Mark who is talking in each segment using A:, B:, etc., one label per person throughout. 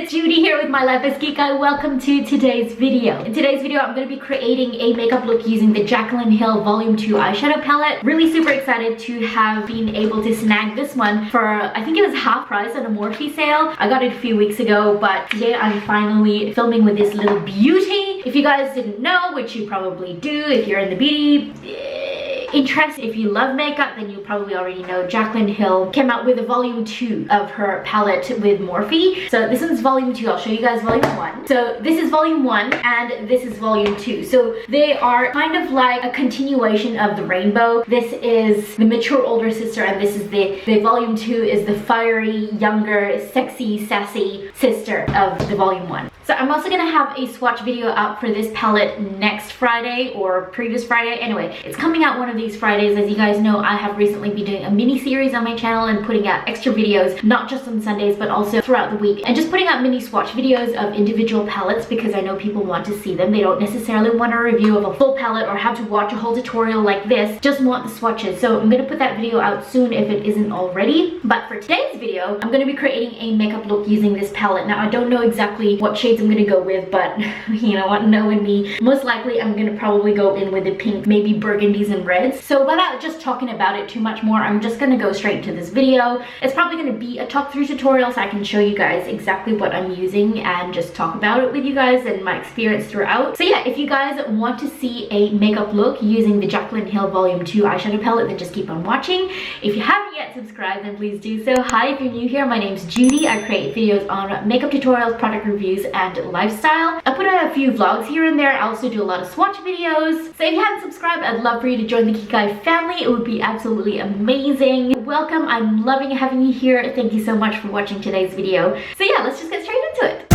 A: it's Judy here with my Life as Kikay. Welcome to today's video. In today's video, I'm going to be creating a makeup look using the Jaclyn Hill Volume 2 eyeshadow palette. Really super excited to have been able to snag this one for, I think it was half price on a Morphe sale. I got it a few weeks ago, but today I'm finally filming with this little beauty. If you guys didn't know, which you probably do if you're in the beauty interest, if you love makeup, then you probably already know Jaclyn Hill came out with a volume 2 of her palette with Morphe. So this one's volume 2. I'll show you guys volume 1. So this is volume 1 and this is volume 2. So they are kind of like a continuation of the rainbow. This is the mature older sister and this is the volume 2 is the fiery, younger, sexy, sassy sister of the volume 1. So I'm also gonna have a swatch video out for this palette next Friday or previous Friday. Anyway, it's coming out one of these Fridays. As you guys know, I have recently been doing a mini series on my channel and putting out extra videos, not just on Sundays, but also throughout the week. And just putting out mini swatch videos of individual palettes because I know people want to see them. They don't necessarily want a review of a full palette or have to watch a whole tutorial like this, just want the swatches. So I'm gonna put that video out soon if it isn't already. But for today's video, I'm gonna be creating a makeup look using this palette. Now, I don't know exactly what shades I'm gonna go with, but you know what, knowing me, most likely I'm gonna probably go in with the pink, maybe burgundies and reds. So without just talking about it too much more, I'm just gonna go straight to this video. It's probably gonna be a talk through tutorial so I can show you guys exactly what I'm using and just talk about it with you guys and my experience throughout. So yeah, if you guys want to see a makeup look using the Jaclyn Hill Volume 2 eyeshadow palette, then just keep on watching. If you haven't yet subscribed, then please do so. Hi, if you're new here, my name's Judy. I create videos on makeup tutorials, product reviews, and lifestyle. I put out a few vlogs here and there. I also do a lot of swatch videos. So if you haven't subscribed, I'd love for you to join the Kikay family. It would be absolutely amazing. Welcome. I'm loving having you here. Thank you so much for watching today's video. So yeah, let's just get straight into it.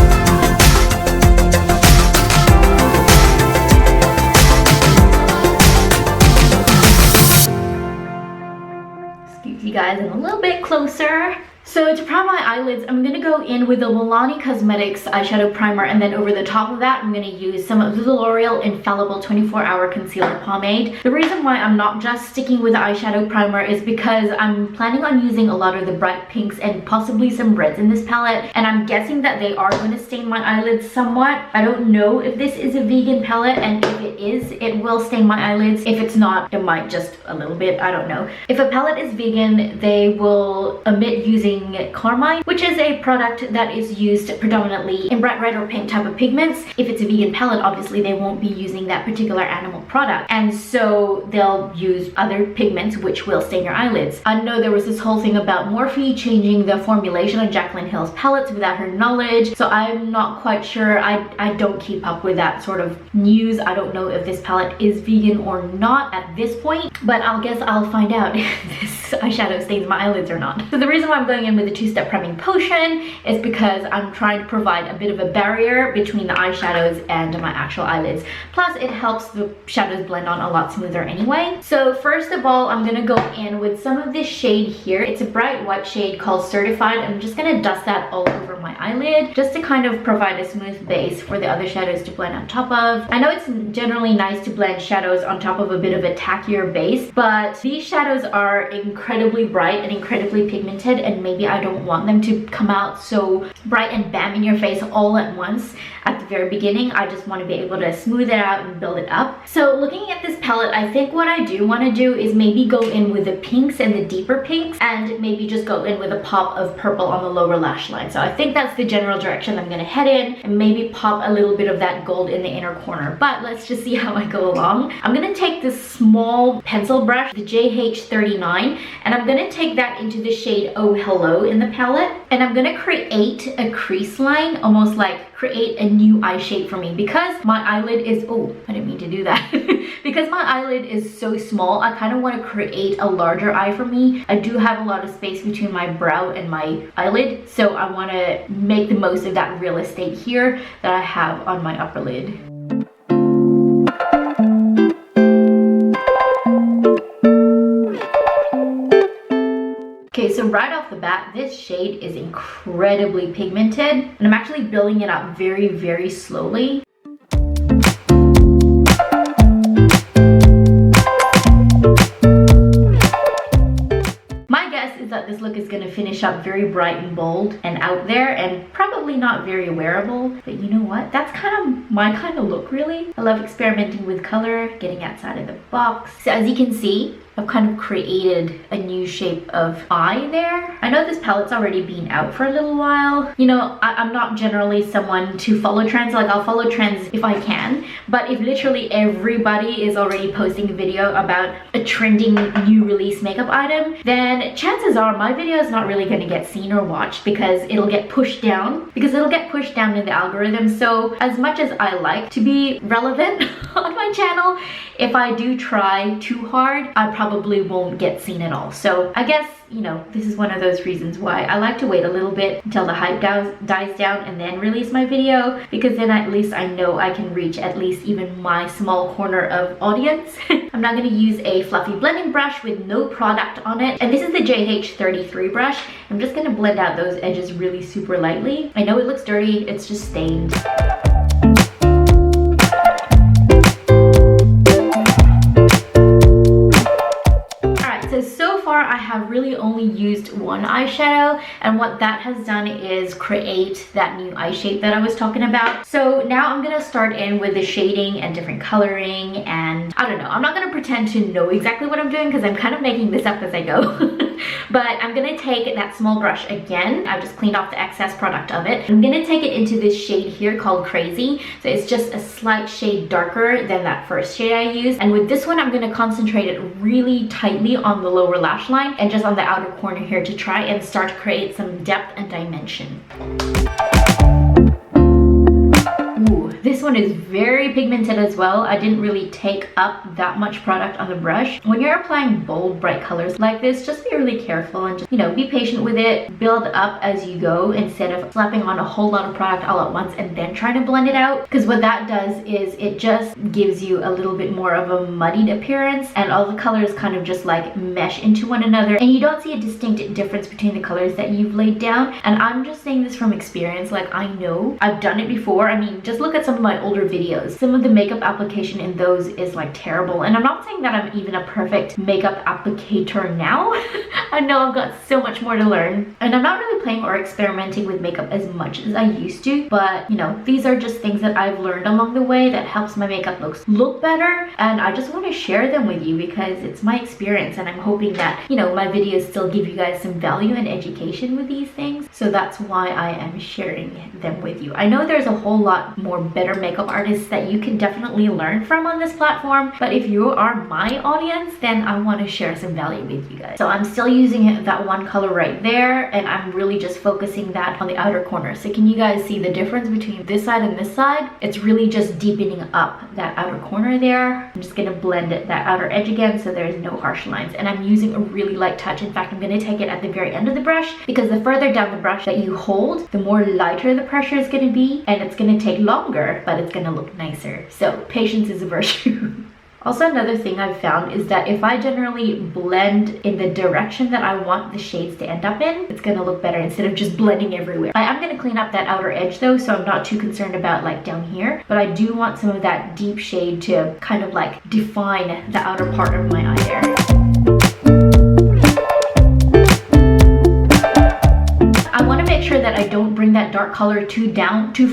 A: Excuse you guys, and a little bit closer. So to prime my eyelids, I'm going to go in with the Milani Cosmetics eyeshadow primer, and then over the top of that, I'm going to use some of the L'Oreal Infallible 24-Hour Concealer Pomade. The reason why I'm not just sticking with the eyeshadow primer is because I'm planning on using a lot of the bright pinks and possibly some reds in this palette, and I'm guessing that they are going to stain my eyelids somewhat. I don't know if this is a vegan palette, and if it is, it will stain my eyelids. If it's not, it might just a little bit. I don't know. If a palette is vegan, they will omit using carmine, which is a product that is used predominantly in bright red or pink type of pigments. If it's a vegan palette, obviously they won't be using that particular animal product, and so they'll use other pigments which will stain your eyelids. I know there was this whole thing about Morphe changing the formulation on Jaclyn Hill's palettes without her knowledge, so I'm not quite sure. I don't keep up with that sort of news. I don't know if this palette is vegan or not at this point, but I'll guess I'll find out if this eyeshadow stains my eyelids or not. So the reason why I'm going in with the two-step priming potion is because I'm trying to provide a bit of a barrier between the eyeshadows and my actual eyelids. Plus it helps the shadows blend on a lot smoother anyway. So first of all, I'm gonna go in with some of this shade here. It's a bright white shade called Certified. I'm just gonna dust that all over my eyelid just to kind of provide a smooth base for the other shadows to blend on top of. I know it's generally nice to blend shadows on top of a bit of a tackier base, but these shadows are incredibly bright and incredibly pigmented, and maybe I don't want them to come out so bright and bam in your face all at once at the very beginning. I just want to be able to smooth it out and build it up. So looking at this palette, I think what I do want to do is maybe go in with the pinks and the deeper pinks, and maybe just go in with a pop of purple on the lower lash line. So I think that's the general direction I'm going to head in, and maybe pop a little bit of that gold in the inner corner. But let's just see how I go along. I'm going to take this small pencil brush, the JH39, and I'm going to take that into the shade Oh Hello in the palette, and I'm gonna create a crease line, almost like create a new eye shape for me, because my eyelid is, oh, I didn't mean to do that. Because my eyelid is so small, I kind of want to create a larger eye for me. I do have a lot of space between my brow and my eyelid, so I want to make the most of that real estate here that I have on my upper lid. Okay, so right off the bat, this shade is incredibly pigmented, and I'm actually building it up very, very slowly. My guess is that this look is is going to finish up very bright and bold and out there and probably not very wearable. But you know what? That's kind of my kind of look, really. I love experimenting with color, getting outside of the box. So as you can see, I've kind of created a new shape of eye there. I know this palette's already been out for a little while. You know, I'm not generally someone to follow trends. Like, I'll follow trends if I can, but if literally everybody is already posting a video about a trending new release makeup item, then chances are my video is not really going to get seen or watched because it'll get pushed down. In the algorithm. So as much as I like to be relevant on my channel, if I do try too hard, I probably won't get seen at all. So I guess, you know, this is one of those reasons why I like to wait a little bit until the hype dies down and then release my video, because then at least I know I can reach at least even my small corner of audience. I'm now going to use a fluffy blending brush with no product on it, and this is the JH33 brush. I'm just going to blend out those edges really super lightly. I know it looks dirty, it's just stained. So far I have really only used one eyeshadow, and what that has done is create that new eye shape that I was talking about. So now I'm gonna start in with the shading and different coloring, and I don't know, I'm not gonna pretend to know exactly what I'm doing because I'm kind of making this up as I go. But I'm gonna take that small brush again. I've just cleaned off the excess product of it. I'm gonna take it into this shade here called Crazy. So it's just a slight shade darker than that first shade I used. And with this one, I'm gonna concentrate it really tightly on the lower lash line and just on the outer corner here to try and start to create some depth and dimension. Ooh, this one is very pigmented as well. I didn't really take up that much product on the brush. When you're applying bold, bright colors like this, just be really careful and just, you know, be patient with it. Build up as you go instead of slapping on a whole lot of product all at once and then trying to blend it out. Because what that does is it just gives you a little bit more of a muddied appearance, and all the colors kind of just like mesh into one another, and you don't see a distinct difference between the colors that you've laid down. And I'm just saying this from experience. Like, I know I've done it before. I mean, just look at some of my older videos. Some of the makeup application in those is like terrible, and I'm not saying that I'm even a perfect makeup applicator now. I know I've got so much more to learn, and I'm not really playing or experimenting with makeup as much as I used to, but you know, these are just things that I've learned along the way that helps my makeup looks look better, and I just want to share them with you because it's my experience, and I'm hoping that, you know, my videos still give you guys some value and education with these things. So that's why I am sharing them with you. I know there's a whole lot more better makeup artists that you can definitely learn from on this platform, but if you are my audience, then I want to share some value with you guys. So I'm still using that one color right there, and I'm really just focusing that on the outer corner. So can you guys see the difference between this side and this side? It's really just deepening up that outer corner there. I'm just gonna blend that outer edge again so there's no harsh lines, and I'm using a really light touch. In fact, I'm gonna take it at the very end of the brush, because the further down the brush that you hold, the more lighter the pressure is gonna be, and it's gonna take longer, but it's gonna look nicer. So patience is a virtue. Also, another thing I've found is that if I generally blend in the direction that I want the shades to end up in, it's gonna look better instead of just blending everywhere. I am gonna clean up that outer edge though, so I'm not too concerned about like down here, but I do want some of that deep shade to kind of like define the outer part of my eye there. That I don't bring that dark color too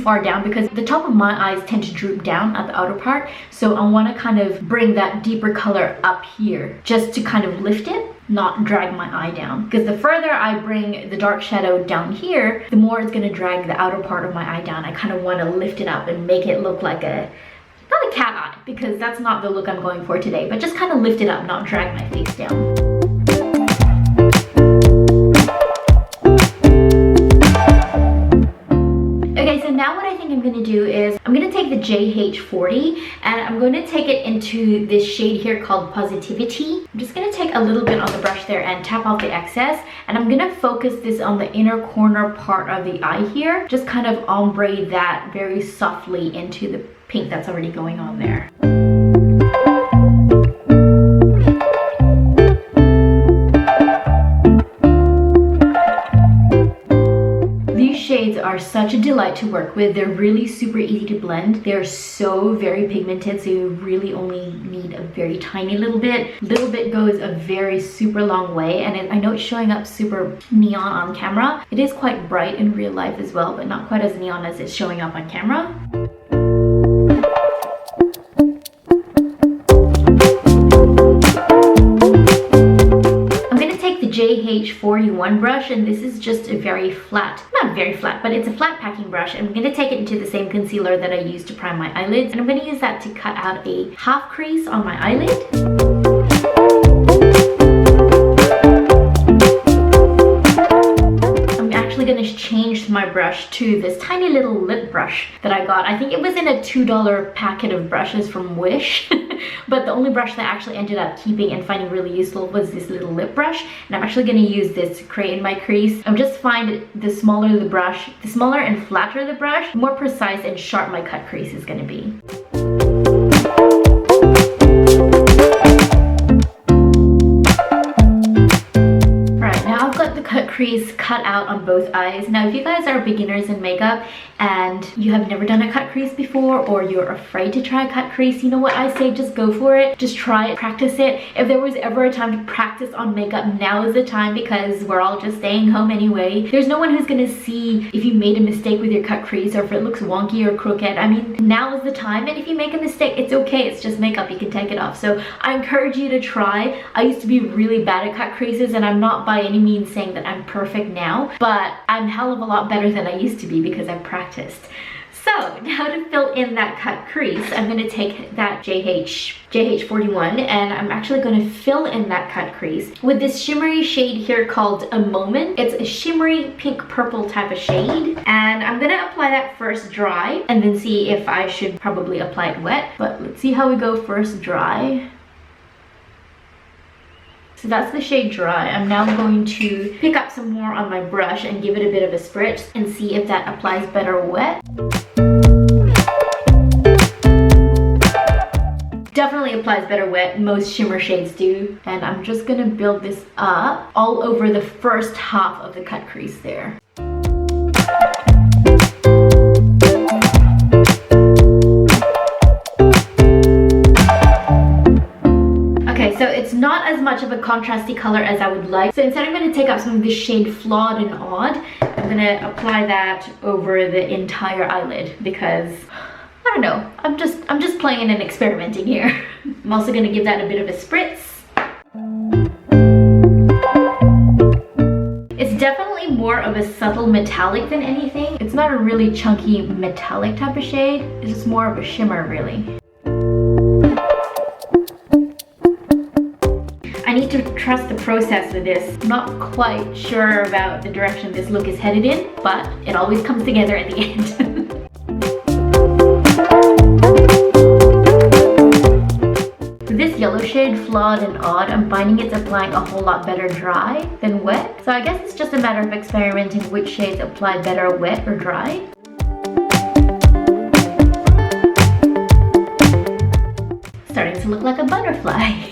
A: far down, because the top of my eyes tend to droop down at the outer part, so I want to kind of bring that deeper color up here just to kind of lift it, not drag my eye down, because the further I bring the dark shadow down here, the more it's going to drag the outer part of my eye down. I kind of want to lift it up and make it look like not a cat eye, because that's not the look I'm going for today, but just kind of lift it up, not drag my face down. Now what I think I'm going to do is I'm going to take the JH40 and I'm going to take it into this shade here called Positivity. I'm just going to take a little bit on the brush there and tap off the excess, and I'm going to focus this on the inner corner part of the eye here. Just kind of ombre that very softly into the pink that's already going on there. shades are such a delight to work with. They're really super easy to blend. They're so very pigmented, so you really only need a very tiny little bit. Little bit goes a very super long way, and I know it's showing up super neon on camera. It is quite bright in real life as well, but not quite as neon as it's showing up on camera. JH41 brush, and this is just a very flat, not very flat, but it's a flat packing brush. I'm going to take it into the same concealer that I used to prime my eyelids, and I'm going to use that to cut out a half crease on my eyelid. Going to change my brush to this tiny little lip brush that I got. I think it was in a $2 packet of brushes from Wish, but the only brush that I actually ended up keeping and finding really useful was this little lip brush, and I'm actually going to use this to create my crease. I'm just find the smaller the brush, the smaller and flatter the brush, the more precise and sharp my cut crease is going to be. Crease cut out on both eyes. Now, if you guys are beginners in makeup and you have never done a cut crease before, or you're afraid to try a cut crease, you know what I say, just go for it. Just try it, practice it. If there was ever a time to practice on makeup, now is the time, because we're all just staying home anyway. There's no one who's gonna see if you made a mistake with your cut crease or if it looks wonky or crooked. I mean, now is the time, and if you make a mistake, it's okay. It's just makeup, you can take it off. So I encourage you to try. I used to be really bad at cut creases, and I'm not by any means saying that I'm perfect now, but I'm hell of a lot better than I used to be because I've practiced. So now to fill in that cut crease, I'm going to take that JH41 and I'm actually going to fill in that cut crease with this shimmery shade here called A Moment. It's a shimmery pink purple type of shade, and I'm going to apply that first dry and then see if I should probably apply it wet, but let's see how we go first dry. So that's the shade dry. I'm now going to pick up some more on my brush and give it a bit of a spritz and see if that applies better wet. Definitely applies better wet. Most shimmer shades do. And I'm just gonna build this up all over the first half of the cut crease there. So it's not as much of a contrasty color as I would like. So instead I'm going to take up some of this shade Flawed and Odd. I'm going to apply that over the entire eyelid because, I don't know, I'm just playing and experimenting here. I'm also going to give that a bit of a spritz. It's definitely more of a subtle metallic than anything. It's not a really chunky metallic type of shade. It's just more of a shimmer really. I need to trust the process with this. I'm not quite sure about the direction this look is headed in, but it always comes together at the end. This yellow shade, Flawed and Odd, I'm finding it's applying a whole lot better dry than wet. So I guess it's just a matter of experimenting which shades apply better wet or dry. Starting to look like a butterfly.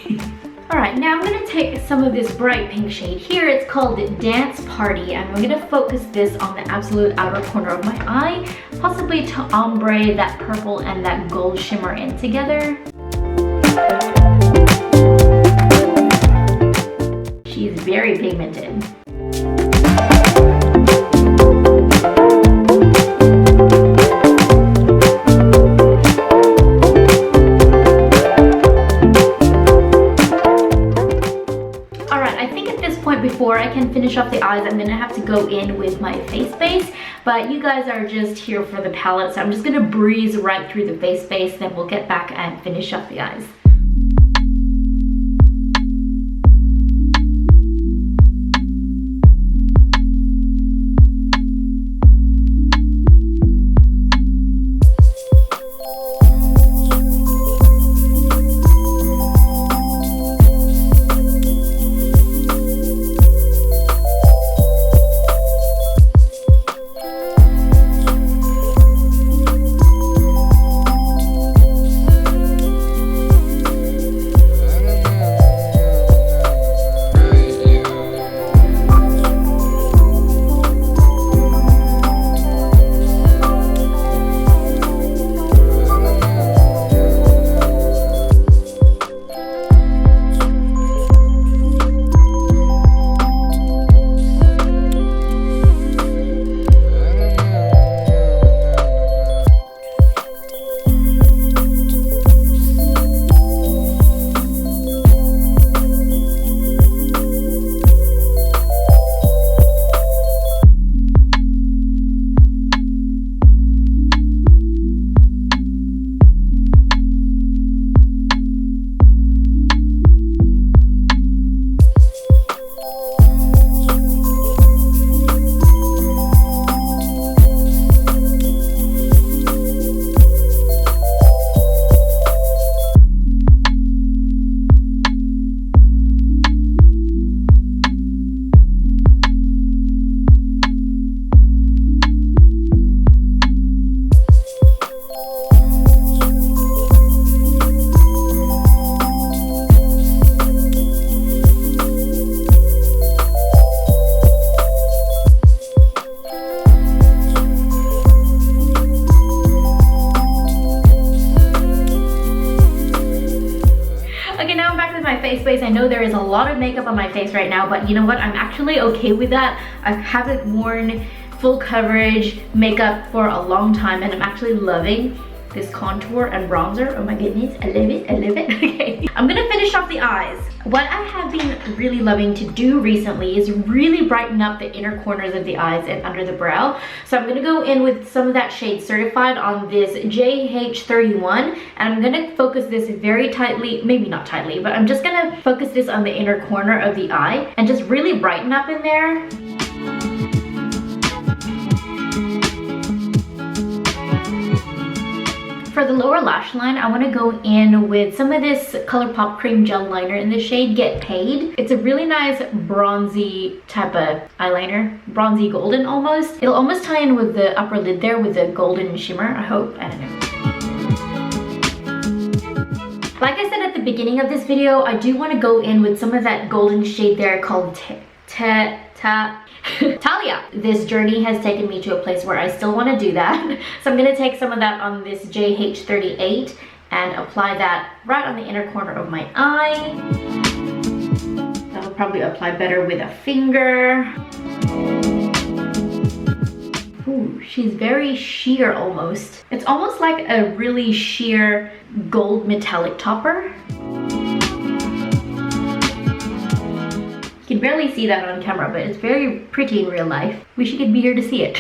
A: Alright, now I'm going to take some of this bright pink shade here. It's called Dance Party, and I'm going to focus this on the absolute outer corner of my eye, possibly to ombre that purple and that gold shimmer in together. She's very pigmented. Before I can finish off the eyes, I'm gonna have to go in with my face base, but you guys are just here for the palette, so I'm just gonna breeze right through the face base, then we'll get back and finish up the eyes. space. I know there is a lot of makeup on my face right now, but you know what? I'm actually okay with that. I haven't worn full coverage makeup for a long time, and I'm actually loving this contour and bronzer. Oh my goodness, I love it, I love it. Okay, I'm gonna finish off the eyes. What I have been really loving to do recently is really brighten up the inner corners of the eyes and under the brow. So I'm gonna go in with some of that shade Certified on this JH31, and I'm gonna focus this very tightly, maybe not tightly, but I'm just gonna focus this on the inner corner of the eye and just really brighten up in there. For the lower lash line, I want to go in with some of this ColourPop Cream Gel Liner in the shade Get Paid. It's a really nice bronzy type of eyeliner, bronzy golden almost. It'll almost tie in with the upper lid there with the golden shimmer, I hope. I don't know. Like I said at the beginning of this video, I do want to go in with some of that golden shade there called Talia. This journey has taken me to a place where I still want to do that. So I'm going to take some of that on this JH38 and apply that right on the inner corner of my eye. That'll probably apply better with a finger. Ooh, she's very sheer almost. It's almost like a really sheer gold metallic topper. You can barely see that on camera, but it's very pretty in real life. Wish you could be here to see it.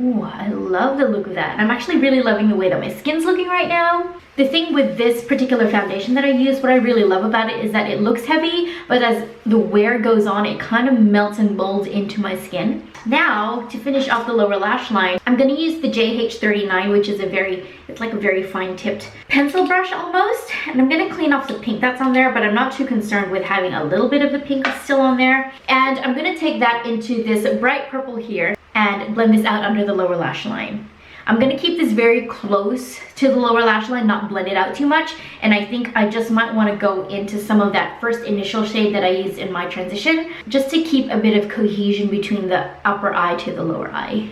A: Ooh, I love the look of that. I'm actually really loving the way that my skin's looking right now. The thing with this particular foundation that I use, what I really love about it is that it looks heavy, but as the wear goes on, it kind of melts and molds into my skin. Now, to finish off the lower lash line, I'm gonna use the JH39, which is it's like a very fine tipped pencil brush almost. And I'm gonna clean off the pink that's on there, but I'm not too concerned with having a little bit of the pink still on there. And I'm gonna take that into this bright purple here and blend this out under the lower lash line. I'm gonna keep this very close to the lower lash line, not blend it out too much. And I think I just might wanna go into some of that first initial shade that I used in my transition, just to keep a bit of cohesion between the upper eye to the lower eye.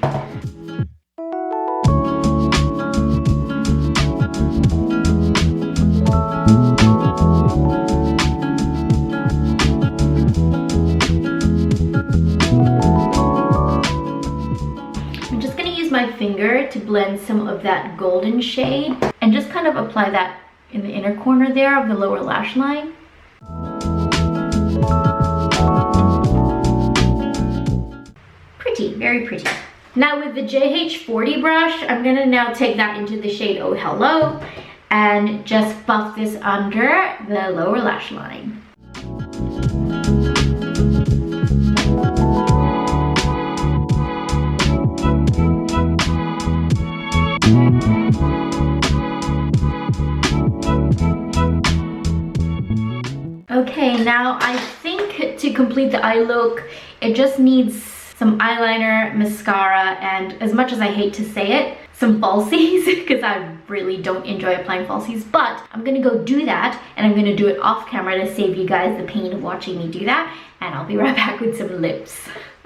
A: My finger to blend some of that golden shade and just kind of apply that in the inner corner there of the lower lash line. Pretty, very pretty. Now with the JH40 brush, I'm gonna now take that into the shade Oh Hello and just buff this under the lower lash line. Okay, now I think to complete the eye look, it just needs some eyeliner, mascara, and as much as I hate to say it, some falsies, because I really don't enjoy applying falsies, but I'm gonna go do that, and I'm gonna do it off camera to save you guys the pain of watching me do that, and I'll be right back with some lips.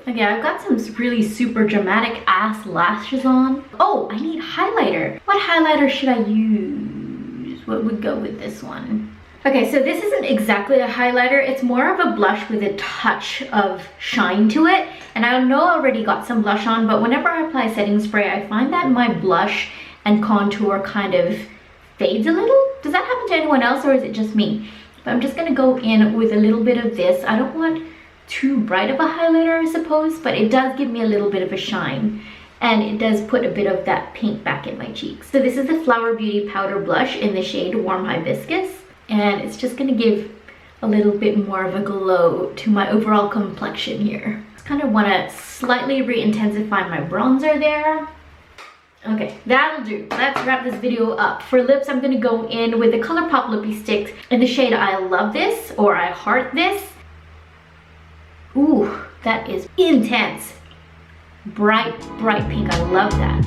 A: Okay, I've got some really super dramatic ass lashes on. Oh, I need highlighter. What highlighter should I use? What would go with this one? Okay, so this isn't exactly a highlighter. It's more of a blush with a touch of shine to it. And I know I already got some blush on, but whenever I apply setting spray, I find that my blush and contour kind of fades a little. Does that happen to anyone else, or is it just me? But I'm just gonna go in with a little bit of this. I don't want too bright of a highlighter, I suppose, but it does give me a little bit of a shine. And it does put a bit of that pink back in my cheeks. So this is the Flower Beauty Powder Blush in the shade Warm Hibiscus. And it's just gonna give a little bit more of a glow to my overall complexion here. Just kind of wanna slightly re-intensify my bronzer there. Okay, that'll do. Let's wrap this video up. For lips, I'm gonna go in with the ColourPop Lippie Stick in the shade I Love This, or I Heart This. Ooh, that is intense. Bright, bright pink, I love that.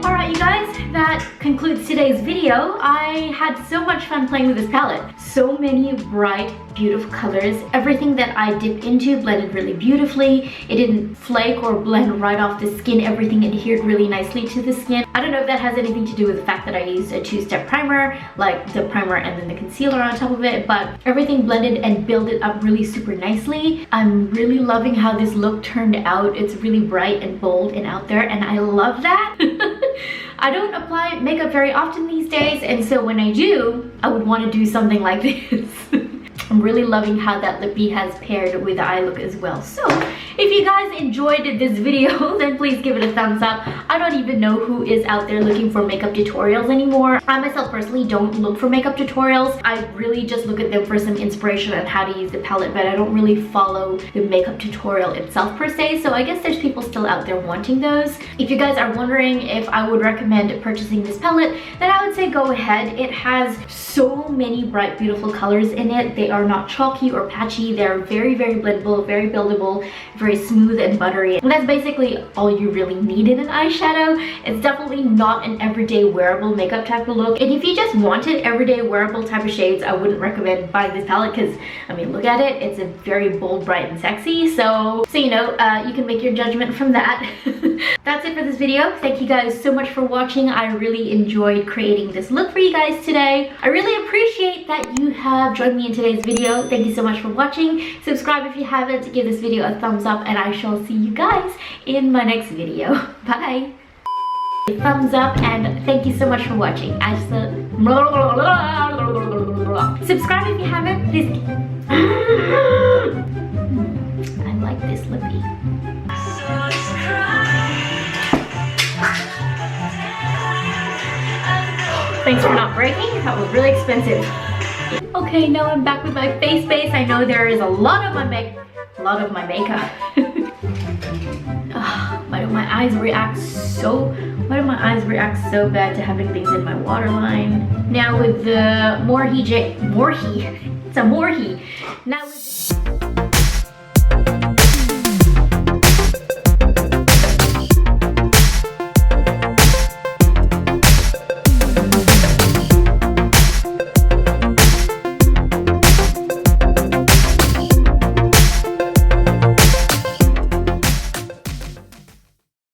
A: Alright you guys, that concludes today's video. I had so much fun playing with this palette. So many bright, beautiful colors. Everything that I dipped into blended really beautifully. It didn't flake or blend right off the skin. Everything adhered really nicely to the skin. I don't know if that has anything to do with the fact that I used a two-step primer, like the primer and then the concealer on top of it, but everything blended and built it up really super nicely. I'm really loving how this look turned out. It's really bright and bold and out there, and I love that. I don't apply makeup very often these days, and so when I do, I would want to do something like this. I'm really loving how that lippy has paired with the eye look as well. So if you guys enjoyed this video, then please give it a thumbs up. I don't even know who is out there looking for makeup tutorials anymore. I myself personally don't look for makeup tutorials. I really just look at them for some inspiration on how to use the palette, but I don't really follow the makeup tutorial itself per se. So I guess there's people still out there wanting those. If you guys are wondering if I would recommend purchasing this palette, then I would say go ahead. It has so many bright, beautiful colors in it. They are not chalky or patchy. They're very, very blendable, very buildable, very smooth and buttery. And that's basically all you really need in an eyeshadow. It's definitely not an everyday wearable makeup type of look. And if you just wanted everyday wearable type of shades, I wouldn't recommend buying this palette because, I mean, look at it. It's a very bold, bright, and sexy. So you know, you can make your judgment from that. That's it for this video. Thank you guys so much for watching. I really enjoyed creating this look for you guys today. I really appreciate that you have joined me in today's video. Thank you so much for watching. Subscribe if you haven't. Give this video a thumbs up, and I shall see you guys in my next video. Bye. Thumbs up, and thank you so much for watching. I just subscribe if you haven't. Please. I like this lippy. Thanks for not breaking. That was really expensive. Okay, now I'm back with my face base. I know there is a lot of my makeup. Why do my eyes react so bad to having things in my waterline? Now with the Morhi, it's a Morhi. Now with